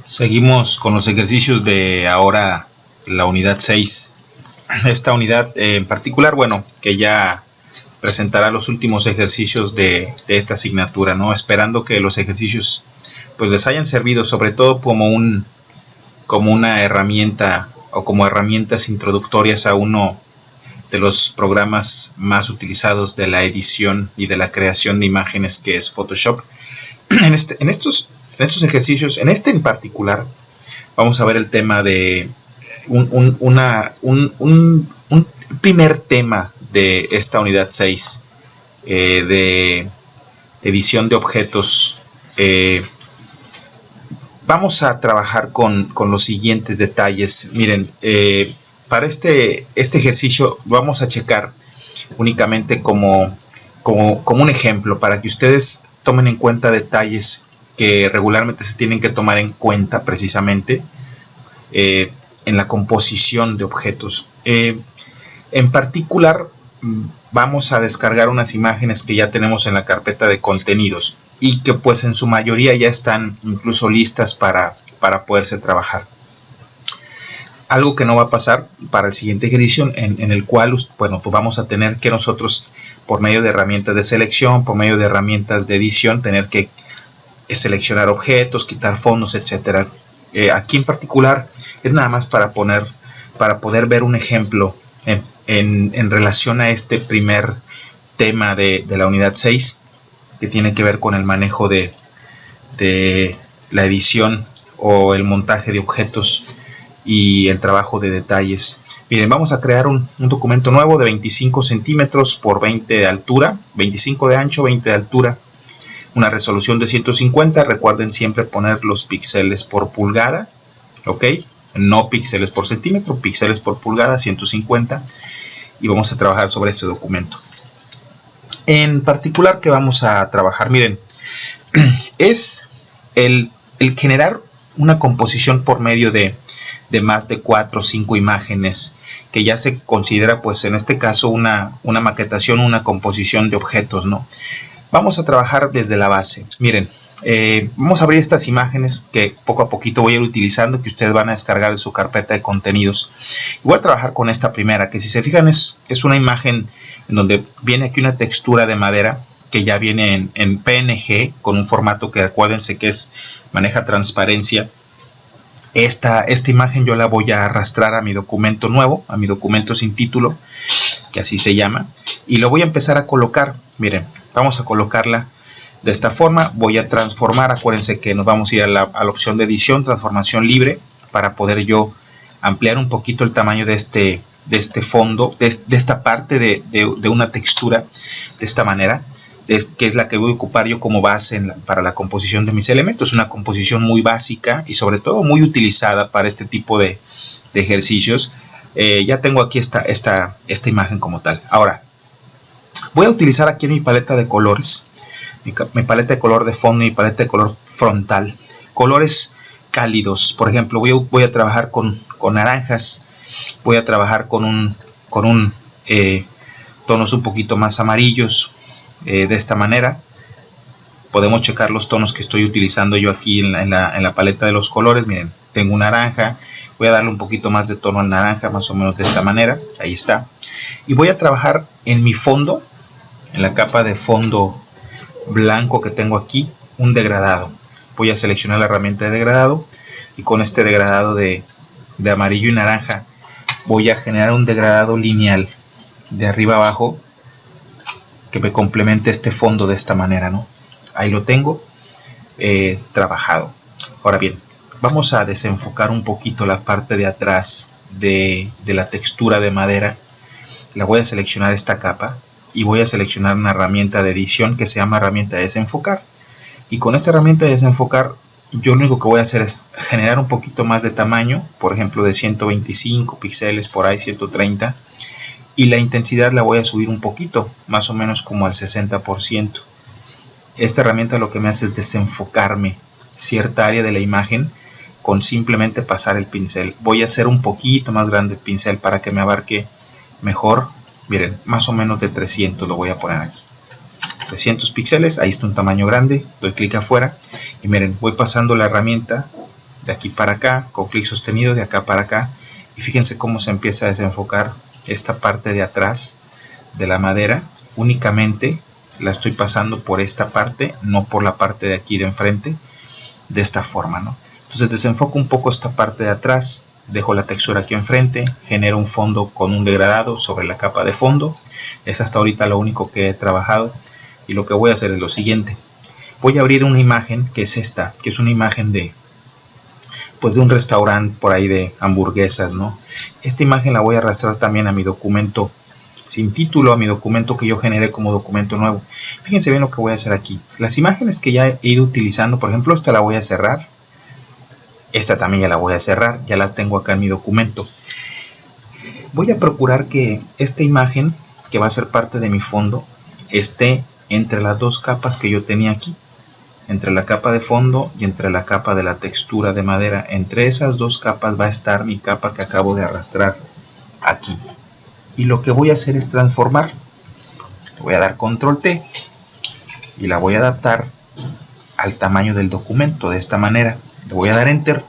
Seguimos con los ejercicios de ahora la unidad 6. Esta unidad en particular, bueno, que ya presentará los últimos ejercicios de esta asignatura, ¿no? Esperando que los ejercicios pues les hayan servido sobre todo como una herramienta o como herramientas introductorias a uno de los programas más utilizados de la edición y de la creación de imágenes, que es Photoshop. En estos ejercicios, en este en particular, vamos a ver el tema de un primer tema de esta unidad 6 de edición de objetos. Vamos a trabajar con los siguientes detalles. Miren, para este ejercicio vamos a checar únicamente como un ejemplo para que ustedes tomen en cuenta detalles que regularmente se tienen que tomar en cuenta precisamente en la composición de objetos. En particular, vamos a descargar unas imágenes que ya tenemos en la carpeta de contenidos y que pues en su mayoría ya están incluso listas para poderse trabajar. Algo que no va a pasar para el siguiente ejercicio, en el cual, bueno, pues vamos a tener que nosotros, por medio de herramientas de selección, por medio de herramientas de edición, tener que seleccionar objetos, quitar fondos, etcétera. Aquí en particular es nada más para poder ver un ejemplo en relación a este primer tema de la unidad 6, que tiene que ver con el manejo de la edición o el montaje de objetos y el trabajo de detalles. Miren, vamos a crear un documento nuevo de 25 centímetros por 20 de altura, 25 de ancho, 20 de altura, una resolución de 150. Recuerden siempre poner los píxeles por pulgada, ok, no píxeles por centímetro, píxeles por pulgada, 150, y vamos a trabajar sobre este documento. En particular, que vamos a trabajar, miren, es el generar una composición por medio de más de 4 o 5 imágenes, que ya se considera pues en este caso una maquetación, una composición de objetos, ¿no? Vamos a trabajar desde la base. Miren, vamos a abrir estas imágenes que poco a poquito voy a ir utilizando, que ustedes van a descargar de su carpeta de contenidos. Voy a trabajar con esta primera, que si se fijan es una imagen en donde viene aquí una textura de madera que ya viene en PNG, con un formato que acuérdense que maneja transparencia. Esta imagen yo la voy a arrastrar a mi documento nuevo, a mi documento sin título, que así se llama, y lo voy a empezar a colocar. Miren, vamos a colocarla de esta forma. Voy a transformar, acuérdense que nos vamos a ir a la opción de edición, transformación libre, para poder yo ampliar un poquito el tamaño de este fondo, de esta parte de una textura, de esta manera, que es la que voy a ocupar yo como base para la composición de mis elementos. Una composición muy básica y sobre todo muy utilizada para este tipo de ejercicios. Ya tengo aquí esta imagen como tal. Ahora, voy a utilizar aquí en mi paleta de colores, mi paleta de color de fondo y mi paleta de color frontal, colores cálidos. Por ejemplo, voy a trabajar con naranjas, voy a trabajar con tonos un poquito más amarillos. De esta manera podemos checar los tonos que estoy utilizando yo aquí en la paleta de los colores. Miren, tengo un naranja, voy a darle un poquito más de tono al naranja, más o menos de esta manera, ahí está. Y voy a trabajar en mi fondo, en la capa de fondo blanco que tengo aquí, un degradado. Voy a seleccionar la herramienta de degradado y con este degradado de amarillo y naranja voy a generar un degradado lineal de arriba abajo que me complemente este fondo de esta manera, ¿no? Ahí lo tengo trabajado. Ahora bien, vamos a desenfocar un poquito la parte de atrás de la textura de madera. La voy a seleccionar esta capa y voy a seleccionar una herramienta de edición que se llama herramienta de desenfocar. Y con esta herramienta de desenfocar, yo lo único que voy a hacer es generar un poquito más de tamaño, por ejemplo de 125 píxeles, por ahí 130. Y la intensidad la voy a subir un poquito, más o menos como al 60%. Esta herramienta lo que me hace es desenfocarme cierta área de la imagen con simplemente pasar el pincel. Voy a hacer un poquito más grande el pincel para que me abarque mejor. Miren, más o menos de 300 lo voy a poner aquí. 300 píxeles, ahí está un tamaño grande. Doy clic afuera y miren, voy pasando la herramienta de aquí para acá, con clic sostenido de acá para acá, y fíjense cómo se empieza a desenfocar esta parte de atrás de la madera. Únicamente la estoy pasando por esta parte, no por la parte de aquí de enfrente, de esta forma, ¿no? Entonces desenfoco un poco esta parte de atrás, dejo la textura aquí enfrente, genero un fondo con un degradado sobre la capa de fondo. Es hasta ahorita lo único que he trabajado, y lo que voy a hacer es lo siguiente. Voy a abrir una imagen que es esta, que es una imagen de un restaurante por ahí de hamburguesas, ¿no? Esta imagen la voy a arrastrar también a mi documento sin título, a mi documento que yo generé como documento nuevo. Fíjense bien lo que voy a hacer aquí. Las imágenes que ya he ido utilizando, por ejemplo, esta la voy a cerrar. Esta también ya la voy a cerrar, ya la tengo acá en mi documento. Voy a procurar que esta imagen, que va a ser parte de mi fondo, esté entre las dos capas que yo tenía aquí. Entre la capa de fondo y entre la capa de la textura de madera. Entre esas dos capas va a estar mi capa que acabo de arrastrar aquí. Y lo que voy a hacer es transformar. Le voy a dar control T y la voy a adaptar al tamaño del documento de esta manera. Le voy a dar enter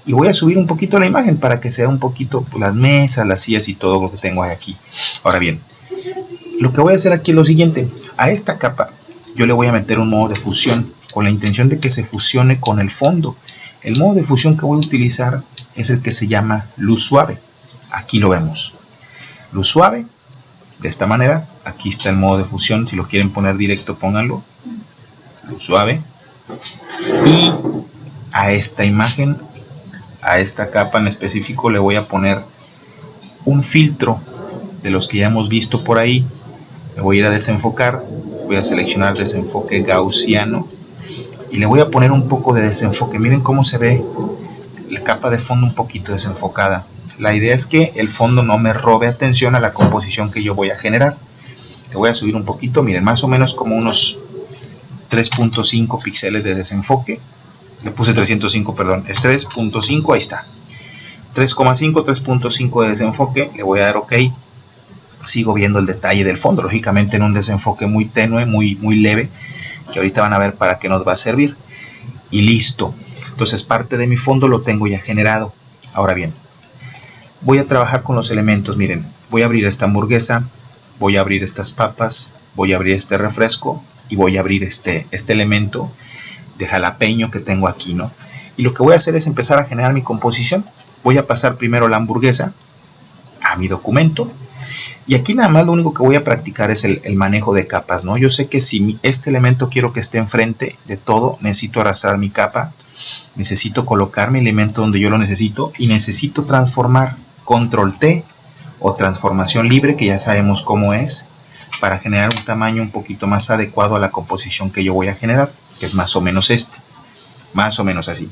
y voy a subir un poquito la imagen para que sea un poquito las mesas, las sillas y todo lo que tengo aquí. Ahora bien, lo que voy a hacer aquí es lo siguiente. A esta capa yo le voy a meter un modo de fusión con la intención de que se fusione con el fondo. El modo de fusión que voy a utilizar es el que se llama luz suave. Aquí lo vemos. Luz suave, de esta manera. Aquí está el modo de fusión. Si lo quieren poner directo, pónganlo. Luz suave. Y a esta imagen, a esta capa en específico, le voy a poner un filtro de los que ya hemos visto por ahí. Me voy a ir a desenfocar. Voy a seleccionar desenfoque gaussiano y le voy a poner un poco de desenfoque. Miren cómo se ve la capa de fondo un poquito desenfocada. La idea es que el fondo no me robe atención a la composición que yo voy a generar. Le voy a subir un poquito, miren, más o menos como unos 3.5 píxeles de desenfoque. Le puse 305, perdón, es 3.5, ahí está. 3,5, 3.5 de desenfoque, le voy a dar OK. Sigo viendo el detalle del fondo, lógicamente en un desenfoque muy tenue, muy leve, que ahorita van a ver para qué nos va a servir. Y listo. Entonces parte de mi fondo lo tengo ya generado. Ahora bien, voy a trabajar con los elementos. Miren, voy a abrir esta hamburguesa, voy a abrir estas papas, voy a abrir este refresco y voy a abrir este elemento de jalapeño que tengo aquí, ¿no? Y lo que voy a hacer es empezar a generar mi composición. Voy a pasar primero la hamburguesa a mi documento. Y aquí nada más lo único que voy a practicar es el manejo de capas, ¿no? Yo sé que si este elemento quiero que esté enfrente de todo, necesito arrastrar mi capa, necesito colocar mi elemento donde yo lo necesito y necesito transformar control T o transformación libre, que ya sabemos cómo es, para generar un tamaño un poquito más adecuado a la composición que yo voy a generar, que es más o menos más o menos así.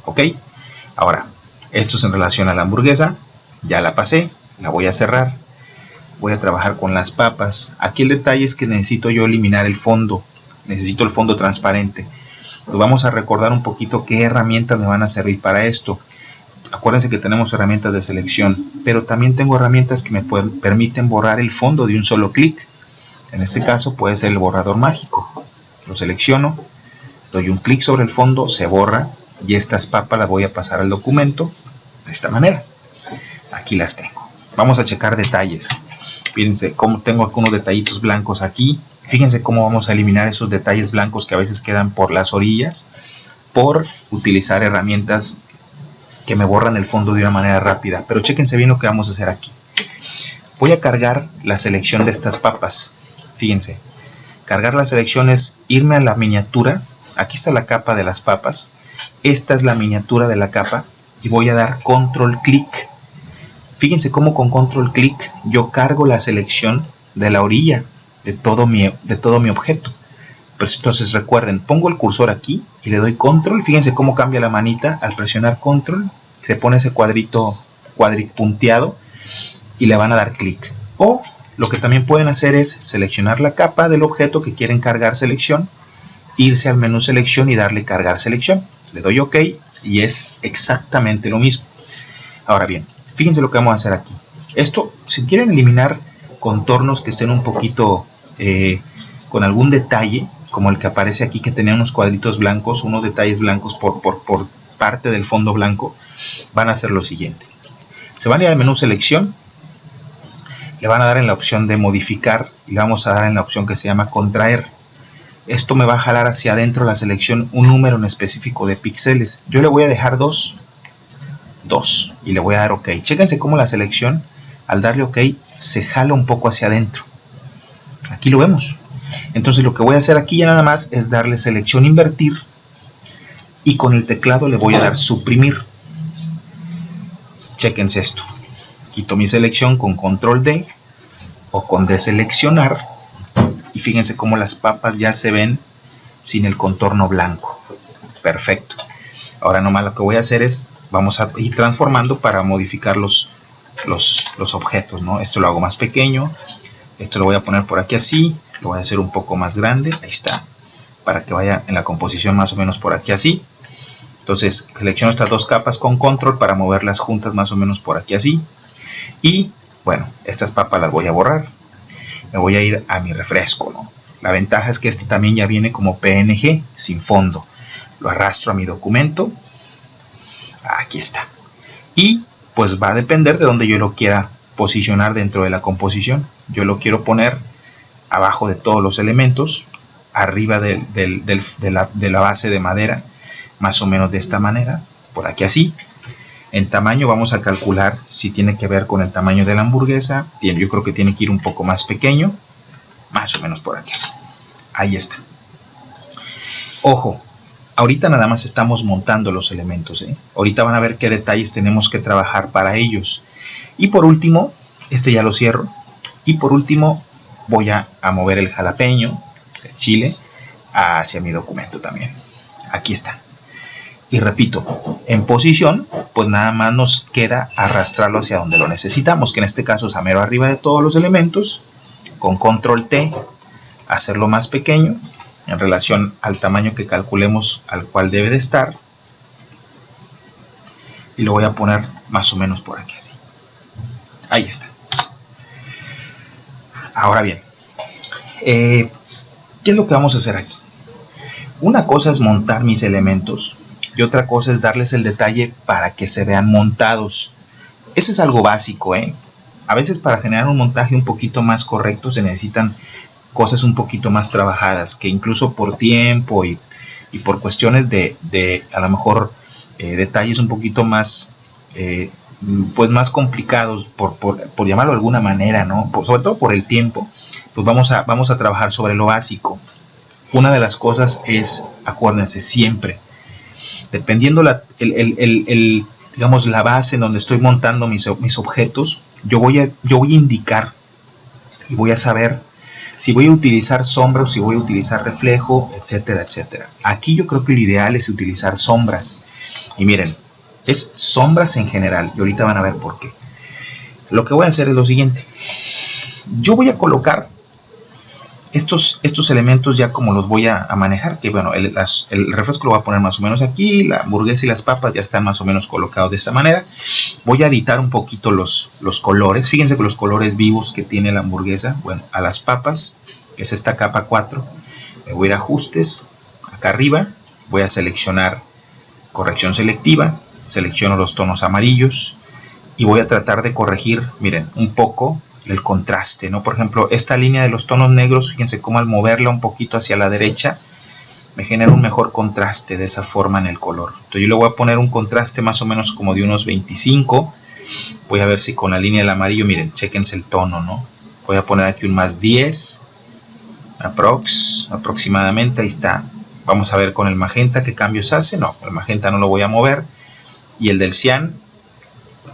¿Ok? Ahora, esto es en relación a la hamburguesa, ya la pasé, la voy a cerrar. Voy a trabajar con las papas. Aquí el detalle es que necesito yo eliminar el fondo. Necesito el fondo transparente. Nos vamos a recordar un poquito qué herramientas me van a servir para esto. Acuérdense que tenemos herramientas de selección, pero también tengo herramientas que me permiten borrar el fondo de un solo clic. En este caso puede ser el borrador mágico. Lo selecciono, doy un clic sobre el fondo, se borra y estas papas las voy a pasar al documento de esta manera. Aquí las tengo. Vamos a checar detalles. Fíjense cómo tengo algunos detallitos blancos aquí. Fíjense cómo vamos a eliminar esos detalles blancos que a veces quedan por las orillas por utilizar herramientas que me borran el fondo de una manera rápida. Pero chéquense bien lo que vamos a hacer aquí. Voy a cargar la selección de estas papas. Fíjense, cargar la selección es irme a la miniatura. Aquí está la capa de las papas. Esta es la miniatura de la capa y voy a dar control clic. Fíjense cómo con control clic yo cargo la selección de la orilla de todo mi objeto. Pero entonces recuerden, pongo el cursor aquí y le doy control. Fíjense cómo cambia la manita al presionar control. Se pone ese cuadripunteado y le van a dar clic. O lo que también pueden hacer es seleccionar la capa del objeto que quieren cargar selección, irse al menú selección y darle cargar selección. Le doy OK y es exactamente lo mismo. Ahora bien, fíjense lo que vamos a hacer aquí. Esto, si quieren eliminar contornos que estén un poquito con algún detalle, como el que aparece aquí, que tenía unos cuadritos blancos, unos detalles blancos por parte del fondo blanco, van a hacer lo siguiente. Se van a ir al menú selección, le van a dar en la opción de modificar y le vamos a dar en la opción que se llama contraer. Esto me va a jalar hacia adentro la selección un número en específico de píxeles. Yo le voy a dejar 2 y le voy a dar OK. Chéquense cómo la selección, al darle OK, se jala un poco hacia adentro. Aquí lo vemos. Entonces lo que voy a hacer aquí ya nada más es darle selección invertir y con el teclado le voy a dar suprimir. Chéquense esto. Quito mi selección con control D o con deseleccionar y fíjense cómo las papas ya se ven sin el contorno blanco. Perfecto. Ahora nomás lo que voy a hacer es, vamos a ir transformando para modificar los objetos, ¿no? Esto lo hago más pequeño, esto lo voy a poner por aquí así, lo voy a hacer un poco más grande, ahí está, para que vaya en la composición más o menos por aquí así. Entonces selecciono estas dos capas con control para moverlas juntas más o menos por aquí así. Y bueno, estas papas las voy a borrar. Me voy a ir a mi refresco, ¿no? La ventaja es que este también ya viene como PNG, sin fondo. Lo arrastro a mi documento. Aquí está. Y pues va a depender de donde yo lo quiera posicionar dentro de la composición. Yo lo quiero poner abajo de todos los elementos, arriba de la base de madera, más o menos de esta manera, por aquí así. En tamaño vamos a calcular si tiene que ver con el tamaño de la hamburguesa. Yo creo que tiene que ir un poco más pequeño, más o menos por aquí así. Ahí está. Ojo, ahorita nada más estamos montando los elementos, ¿eh? Ahorita van a ver qué detalles tenemos que trabajar para ellos. Y por último, este ya lo cierro. Y por último voy a mover el jalapeño, el chile, hacia mi documento también. Aquí está. Y repito, en posición, pues nada más nos queda arrastrarlo hacia donde lo necesitamos, que en este caso es a mero arriba de todos los elementos, con control T, hacerlo más pequeño, en relación al tamaño que calculemos al cual debe de estar. Y lo voy a poner más o menos por aquí así. Ahí está. Ahora bien, ¿qué es lo que vamos a hacer aquí? Una cosa es montar mis elementos y otra cosa es darles el detalle para que se vean montados. Eso es algo básico, ¿eh? A veces para generar un montaje un poquito más correcto se necesitan cosas un poquito más trabajadas, que incluso por tiempo y por cuestiones de a lo mejor detalles un poquito más pues más complicados, por llamarlo de alguna manera, ¿no? Sobre todo por el tiempo, pues vamos a trabajar sobre lo básico. Una de las cosas es, acuérdense siempre, dependiendo digamos la base en donde estoy montando mis objetos, yo voy a indicar y voy a saber si voy a utilizar sombra o si voy a utilizar reflejo, etcétera, etcétera. Aquí yo creo que lo ideal es utilizar sombras. Y miren, es sombras en general, y ahorita van a ver por qué. Lo que voy a hacer es lo siguiente. Yo voy a colocar estos elementos ya como los voy a manejar, que bueno, el refresco lo voy a poner más o menos aquí, la hamburguesa y las papas ya están más o menos colocados de esta manera. Voy a editar un poquito los colores. Fíjense que los colores vivos que tiene la hamburguesa, bueno, a las papas, que es esta capa 4, me voy a ir a ajustes, acá arriba, voy a seleccionar corrección selectiva, selecciono los tonos amarillos y voy a tratar de corregir, miren, un poco el contraste, ¿no? Por ejemplo, esta línea de los tonos negros, fíjense cómo al moverla un poquito hacia la derecha me genera un mejor contraste de esa forma en el color. Entonces yo le voy a poner un contraste más o menos como de unos 25. Voy a ver si con la línea del amarillo, miren, chequense el tono, ¿no? Voy a poner aquí un más 10 aproximadamente, ahí está. Vamos a ver con el magenta qué cambios hace. No, el magenta no lo voy a mover. Y el del cian,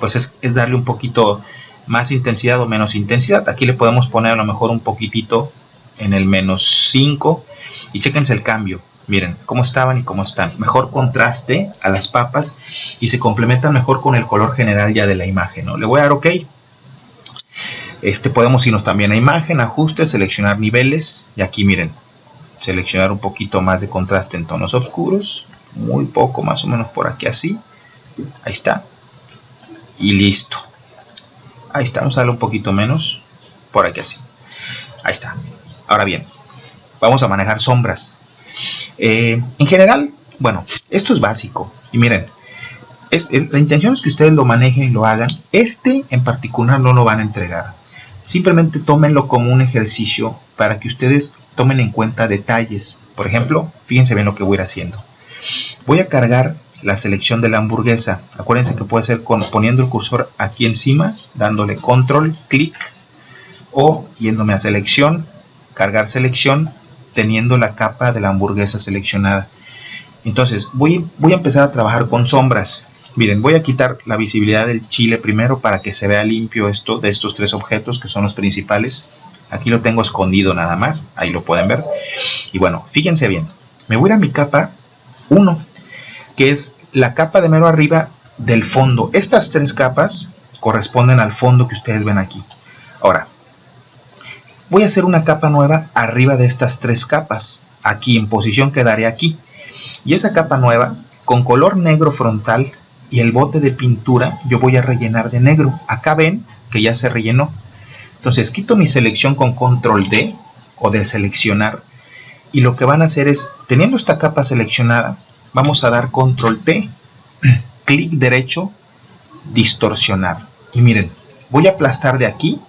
pues es darle un poquito más intensidad o menos intensidad. Aquí le podemos poner a lo mejor un poquitito en el menos 5. Y chéquense el cambio. Miren cómo estaban y cómo están. Mejor contraste a las papas y se complementan mejor con el color general ya de la imagen, ¿no? Le voy a dar OK. Podemos irnos también a imagen, ajustes, seleccionar niveles. Y aquí miren, seleccionar un poquito más de contraste en tonos oscuros. Muy poco, más o menos por aquí así. Ahí está. Y listo. Ahí está, vamos a darle un poquito menos. Por aquí así. Ahí está. Ahora bien, vamos a manejar sombras. En general, Bueno, esto es básico. Y miren, la intención es que ustedes lo manejen y lo hagan. Este en particular no lo van a entregar. Simplemente tómenlo como un ejercicio para que ustedes tomen en cuenta detalles. Por ejemplo, fíjense bien lo que voy a ir haciendo. Voy a cargar la selección de la hamburguesa. Acuérdense que puede ser poniendo el cursor aquí encima, dándole control, clic, o yéndome a selección, cargar selección, teniendo la capa de la hamburguesa seleccionada. Entonces voy a empezar a trabajar con sombras. Miren, voy a quitar la visibilidad del chile primero para que se vea limpio esto de estos tres objetos que son los principales. Aquí lo tengo escondido nada más, ahí lo pueden ver. Y bueno, fíjense bien, me voy a ir a mi capa 1, que es la capa de mero arriba del fondo. Estas tres capas corresponden al fondo que ustedes ven aquí. Ahora, voy a hacer una capa nueva arriba de estas tres capas. Aquí en posición quedaré aquí. Y esa capa nueva, con color negro frontal y el bote de pintura, yo voy a rellenar de negro. Acá ven que ya se rellenó. Entonces quito mi selección con control D o de seleccionar. Y lo que van a hacer es, teniendo esta capa seleccionada, vamos a dar control T, clic derecho, distorsionar. Y miren, voy a aplastar de aquí,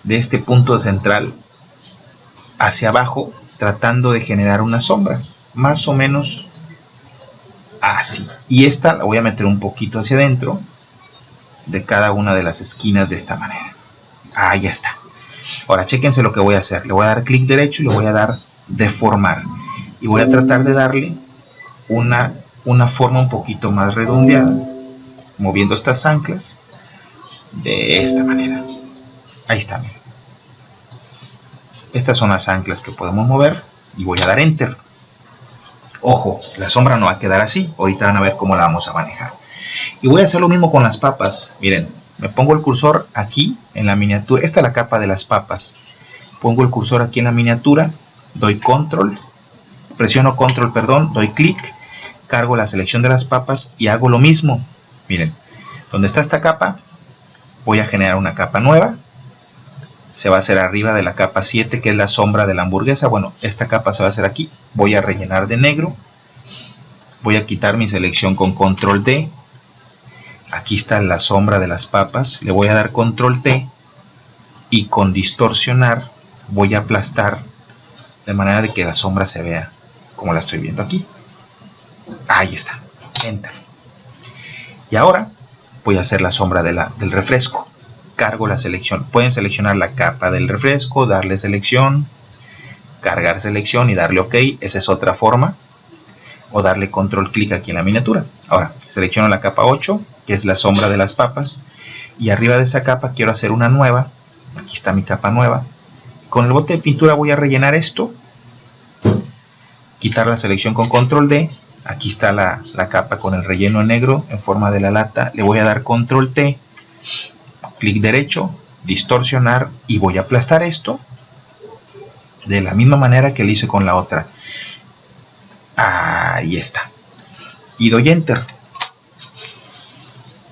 de este punto central, hacia abajo, tratando de generar una sombra. Más o menos así. Y esta la voy a meter un poquito hacia adentro de cada una de las esquinas de esta manera. Ah, ya está. Ahora chéquense lo que voy a hacer. Le voy a dar clic derecho y le voy a dar deformar. Y voy a tratar de darle una forma un poquito más redondeada, moviendo estas anclas de esta manera. Ahí está. Miren. Estas son las anclas que podemos mover y voy a dar enter. Ojo, la sombra no va a quedar así. Ahorita van a ver cómo la vamos a manejar. Y voy a hacer lo mismo con las papas. Miren, me pongo el cursor aquí en la miniatura. Esta es la capa de las papas. Pongo el cursor aquí en la miniatura. Doy control. Presiono control, perdón. Doy clic. Cargo la selección de las papas y hago lo mismo. Miren, donde está esta capa, voy a generar una capa nueva. Se va a hacer arriba de la capa 7, que es la sombra de la hamburguesa. Bueno, esta capa se va a hacer aquí. Voy a rellenar de negro. Voy a quitar mi selección con control D. Aquí está la sombra de las papas. Le voy a dar control T. Y con distorsionar voy a aplastar de manera de que la sombra se vea como la estoy viendo aquí. Ahí está. Enter. Y ahora voy a hacer la sombra del refresco. Cargo la selección. Pueden seleccionar la capa del refresco, darle selección, cargar selección y darle OK. Esa es otra forma. O darle control clic aquí en la miniatura. Ahora, selecciono la capa 8, que es la sombra de las papas. Y arriba de esa capa quiero hacer una nueva. Aquí está mi capa nueva. Con el bote de pintura voy a rellenar esto. Quitar la selección con control D. Aquí está la capa con el relleno negro en forma de la lata. Le voy a dar control T. Clic derecho, distorsionar y voy a aplastar esto de la misma manera que lo hice con la otra. Ahí está. Y doy enter.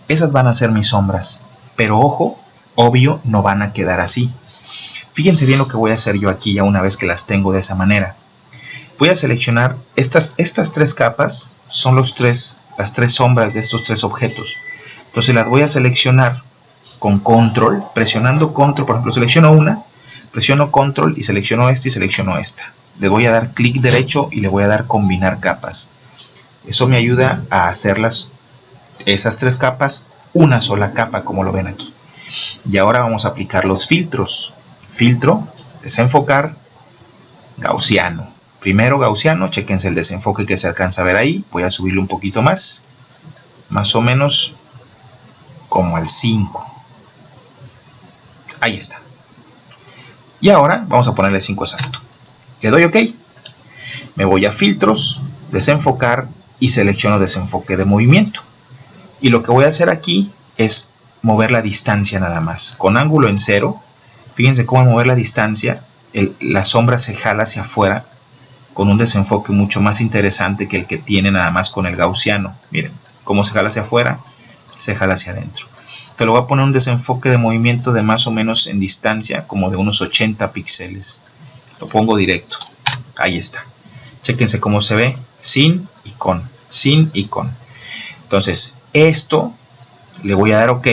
Esas van a ser mis sombras. Pero ojo, obvio, no van a quedar así. Fíjense bien lo que voy a hacer yo aquí ya una vez que las tengo de esa manera. Voy a seleccionar estas tres capas. Son las tres sombras de estos tres objetos. Entonces las voy a seleccionar con control, presionando control. Por ejemplo, selecciono una, presiono control y selecciono esta y selecciono esta. Le voy a dar clic derecho y le voy a dar combinar capas. Eso me ayuda a hacerlas, esas tres capas, una sola capa, como lo ven aquí. Y ahora vamos a aplicar los filtros. Filtro, desenfocar, gaussiano. Primero gaussiano, chequense el desenfoque que se alcanza a ver ahí. Voy a subirle un poquito más o menos como al 5. Ahí está. Y ahora vamos a ponerle 5 exacto. Le doy OK. Me voy a filtros, desenfocar y selecciono desenfoque de movimiento. Y lo que voy a hacer aquí es mover la distancia nada más. Con ángulo en 0. Fíjense cómo mover la distancia. La sombra se jala hacia afuera con un desenfoque mucho más interesante que el que tiene nada más con el gaussiano. Miren cómo se jala hacia afuera, se jala hacia adentro. Te lo voy a poner un desenfoque de movimiento de más o menos en distancia, como de unos 80 píxeles. Lo pongo directo. Ahí está. Chéquense cómo se ve. sin y con, sin y con. Entonces, esto le voy a dar OK.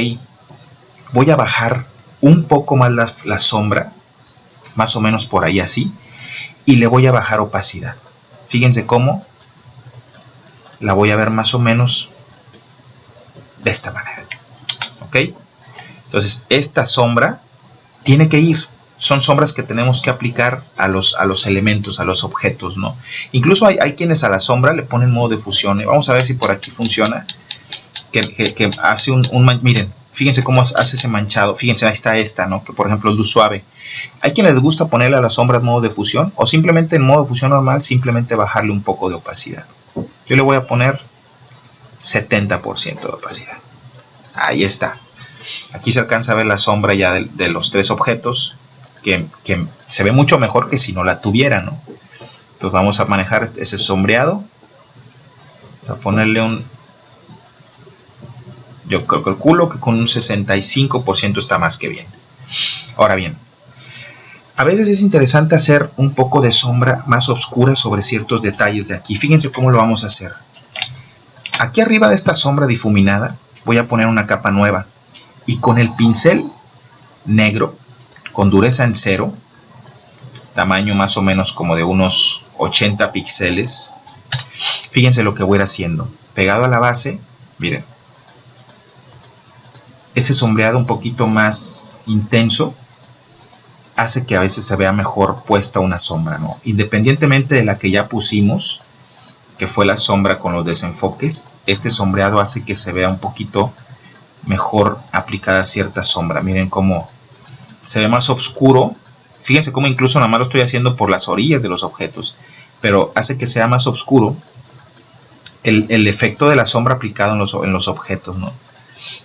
Voy a bajar un poco más la sombra, más o menos por ahí así, y le voy a bajar opacidad. Fíjense cómo la voy a ver más o menos de esta manera. ¿Ok? Entonces, esta sombra tiene que ir. Son sombras que tenemos que aplicar a los elementos, a los objetos, ¿no? Incluso hay quienes a la sombra le ponen modo de fusión. Vamos a ver si por aquí funciona. Que hace miren, fíjense cómo hace ese manchado. Fíjense, ahí está esta, ¿no? Que por ejemplo es luz suave. Hay quienes les gusta ponerle a las sombras modo de fusión, o simplemente en modo de fusión normal, simplemente bajarle un poco de opacidad. Yo le voy a poner 70% de opacidad. Ahí está. Aquí se alcanza a ver la sombra ya de los tres objetos, que se ve mucho mejor que si no la tuviera, ¿no? Entonces vamos a manejar ese sombreado. Vamos a ponerle yo calculo que con un 65% está más que bien. Ahora bien, a veces es interesante hacer un poco de sombra más oscura sobre ciertos detalles de aquí. Fíjense cómo lo vamos a hacer. Aquí arriba de esta sombra difuminada voy a poner una capa nueva. Y con el pincel negro, con dureza en 0, tamaño más o menos como de unos 80 píxeles, fíjense lo que voy a ir haciendo. Pegado a la base, miren, ese sombreado un poquito más intenso hace que a veces se vea mejor puesta una sombra, ¿no? Independientemente de la que ya pusimos, que fue la sombra con los desenfoques, este sombreado hace que se vea un poquito mejor aplicada cierta sombra. Miren cómo se ve más oscuro. Fíjense cómo incluso nada más lo estoy haciendo por las orillas de los objetos, pero hace que sea más oscuro el efecto de la sombra aplicado en los objetos, ¿no?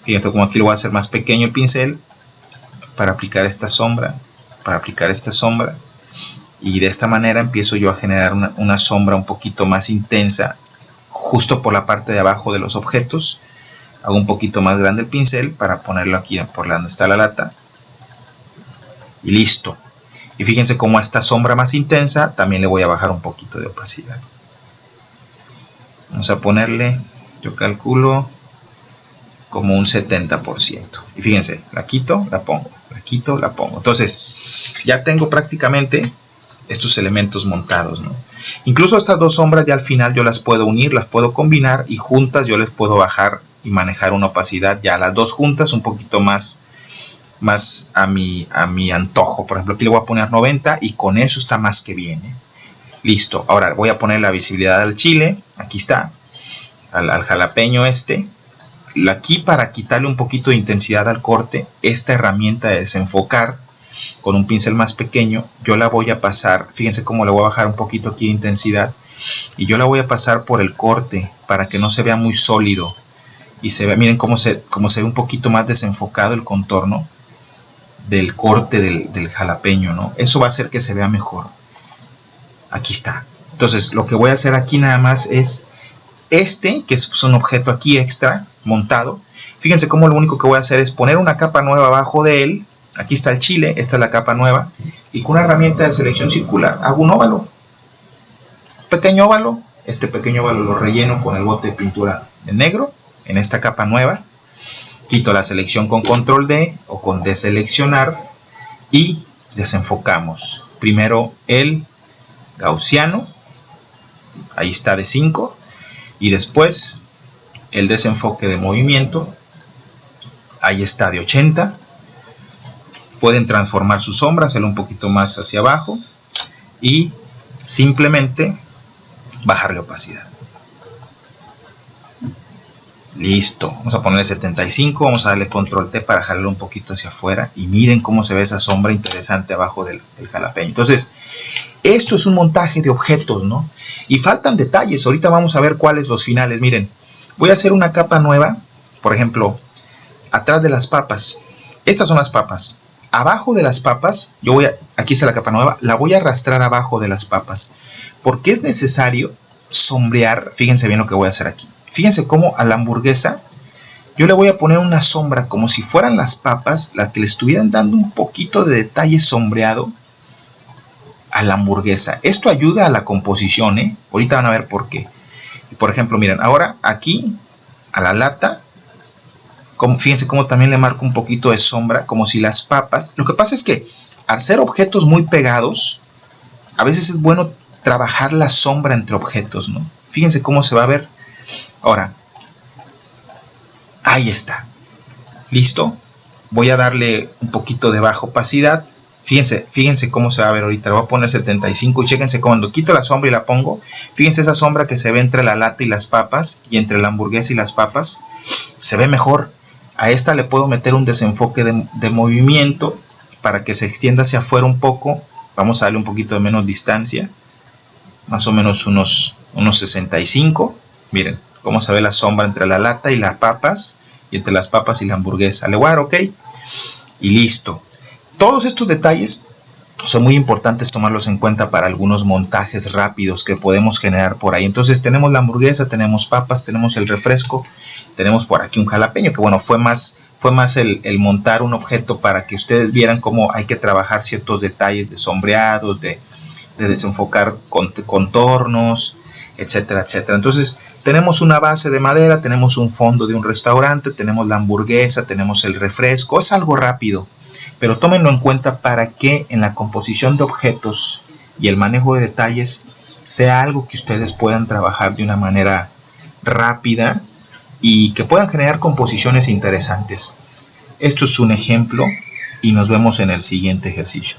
Fíjense cómo aquí lo voy a hacer más pequeño el pincel para aplicar esta sombra, y de esta manera empiezo yo a generar una sombra un poquito más intensa justo por la parte de abajo de los objetos. Hago un poquito más grande el pincel para ponerlo aquí por donde está la lata. Y listo. Y fíjense cómo a esta sombra más intensa también le voy a bajar un poquito de opacidad. Vamos a ponerle, yo calculo, como un 70%. Y fíjense, la quito, la pongo, la quito, la pongo. Entonces, ya tengo prácticamente estos elementos montados, ¿no? Incluso estas dos sombras ya al final yo las puedo unir, las puedo combinar, y juntas yo les puedo bajar y manejar una opacidad ya las dos juntas un poquito más a mi antojo. Por ejemplo, aquí le voy a poner 90 y con eso está más que bien, ¿eh? Listo. Ahora voy a poner la visibilidad al chile. Aquí está. Al jalapeño este. Aquí, para quitarle un poquito de intensidad al corte, esta herramienta de desenfocar con un pincel más pequeño, yo la voy a pasar. Fíjense cómo le voy a bajar un poquito aquí de intensidad. Y yo la voy a pasar por el corte para que no se vea muy sólido. Y se ve, miren cómo se ve un poquito más desenfocado el contorno del corte del jalapeño, ¿no? Eso va a hacer que se vea mejor. Aquí está. Entonces, lo que voy a hacer aquí nada más es que es un objeto aquí extra montado. Fíjense cómo lo único que voy a hacer es poner una capa nueva abajo de él. Aquí está el chile, esta es la capa nueva. Y con una herramienta de selección circular hago un óvalo. Pequeño óvalo. Este pequeño óvalo lo relleno con el bote de pintura en negro en esta capa nueva. Quito la selección con control D o con deseleccionar y desenfocamos. Primero el gaussiano, ahí está, de 5, y después el desenfoque de movimiento, ahí está, de 80. Pueden transformar su sombra, hacerlo un poquito más hacia abajo y simplemente bajarle opacidad. Listo, vamos a ponerle 75, vamos a darle control T para jalarlo un poquito hacia afuera y miren cómo se ve esa sombra interesante abajo del jalapeño. Entonces, esto es un montaje de objetos, ¿no? Y faltan detalles, ahorita vamos a ver cuáles los finales. Miren, voy a hacer una capa nueva, por ejemplo, atrás de las papas. Estas son las papas. Abajo de las papas, aquí está la capa nueva, la voy a arrastrar abajo de las papas, porque es necesario sombrear. Fíjense bien lo que voy a hacer aquí. Fíjense cómo a la hamburguesa yo le voy a poner una sombra como si fueran las papas, las que le estuvieran dando un poquito de detalle sombreado a la hamburguesa. Esto ayuda a la composición, ¿eh? Ahorita van a ver por qué. Por ejemplo, miren, ahora aquí a la lata, fíjense cómo también le marco un poquito de sombra, como si las papas... Lo que pasa es que al ser objetos muy pegados, a veces es bueno trabajar la sombra entre objetos, ¿no? Fíjense cómo se va a ver. Ahora, ahí está. ¿Listo? Voy a darle un poquito de baja opacidad. Fíjense cómo se va a ver ahorita. Le voy a poner 75 y chéquense cuando quito la sombra y la pongo. Fíjense esa sombra que se ve entre la lata y las papas y entre la hamburguesa y las papas. Se ve mejor. A esta le puedo meter un desenfoque de movimiento para que se extienda hacia afuera un poco. Vamos a darle un poquito de menos distancia. Más o menos unos 65. Miren cómo se ve la sombra entre la lata y las papas. Y entre las papas y la hamburguesa. Le voy a dar OK. Y listo. Todos estos detalles son muy importantes tomarlos en cuenta para algunos montajes rápidos que podemos generar por ahí. Entonces tenemos la hamburguesa, tenemos papas, tenemos el refresco, tenemos por aquí un jalapeño, que bueno, fue más el montar un objeto para que ustedes vieran cómo hay que trabajar ciertos detalles de sombreados, de desenfocar contornos, etcétera, etcétera. Entonces tenemos una base de madera, tenemos un fondo de un restaurante, tenemos la hamburguesa, tenemos el refresco. Es algo rápido, pero tómenlo en cuenta para que en la composición de objetos y el manejo de detalles sea algo que ustedes puedan trabajar de una manera rápida y que puedan generar composiciones interesantes. Esto es un ejemplo y nos vemos en el siguiente ejercicio.